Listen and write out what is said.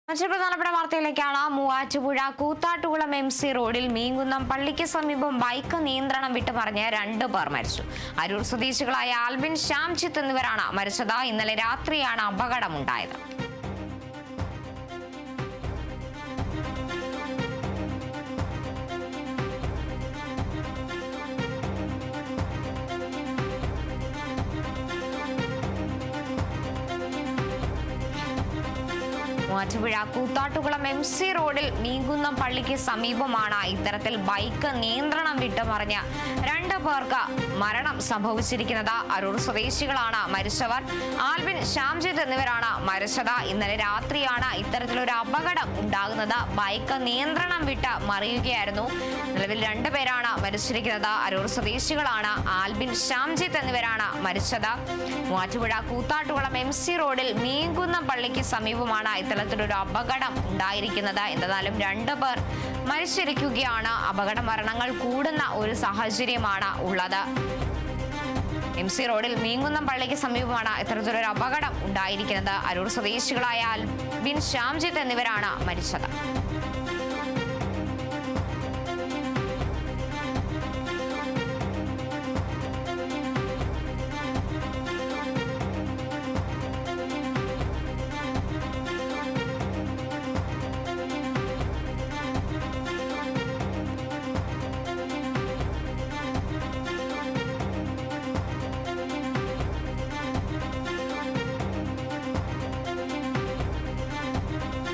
മറ്റൊരു പ്രധാനപ്പെട്ട വാർത്തയിലേക്കാണ്. മൂവാറ്റുപുഴ കൂത്താട്ടുകുളം MC റോഡിൽ മീങ്കുന്നം പള്ളിക്ക് സമീപം ബൈക്ക് നിയന്ത്രണം വിട്ട് പറഞ്ഞ് 2 പേർ മരിച്ചു. അരൂർ സ്വദേശികളായ ആൽബിൻ, ശ്യാംജിത്ത് എന്നിവരാണ് മരിച്ചത്. ഇന്നലെ രാത്രിയാണ് അപകടമുണ്ടായത്. മൂവാറ്റുപുഴ കൂത്താട്ടുകുളം MC റോഡിൽ മീങ്കുന്നം പള്ളിക്ക് സമീപമാണ് ഇത്തരത്തിൽ ബൈക്ക് നിയന്ത്രണം വിട്ട് മറിഞ്ഞ് 2 പേർക്ക് മരണം സംഭവിച്ചിരിക്കുന്നത്. അരൂർ സ്വദേശികളാണ് മരിച്ചവർ. ആൽബിൻ, ശ്യാംജിത്ത് എന്നിവരാണ് മരിച്ചത്. ഇന്നലെ രാത്രിയാണ് ഇത്തരത്തിലൊരു അപകടം ഉണ്ടാകുന്നത്. ബൈക്ക് നിയന്ത്രണം വിട്ട് മറിയുകയായിരുന്നു. നിലവിൽ 2 പേരാണ് മരിച്ചിരിക്കുന്നത്. അരൂർ സ്വദേശികളാണ് ആൽബിൻ, ശ്യാംജിത്ത് എന്നിവരാണ് മരിച്ചത്. മൂവാറ്റുപുഴ കൂത്താട്ടുകുളം MC റോഡിൽ മീങ്കുന്നം പള്ളിക്ക് സമീപമാണ് ഇത്തരത്തിലൊരു അപകടം ഉണ്ടായിരിക്കുന്നത്. എന്തായാലും 2 പേർ മരിച്ചിരിക്കുകയാണ്. അപകട മരണങ്ങൾ കൂടുന്ന ഒരു സാഹചര്യമാണ് ഉള്ളത്. MC റോഡിൽ മീങ്കുന്നം പള്ളിക്ക് സമീപമാണ് ഇത്തരത്തിലൊരു അപകടം ഉണ്ടായിരിക്കുന്നത്. അരൂർ സ്വദേശികളായ ആൽബിൻ, ശ്യാംജിത്ത് എന്നിവരാണ് മരിച്ചത്.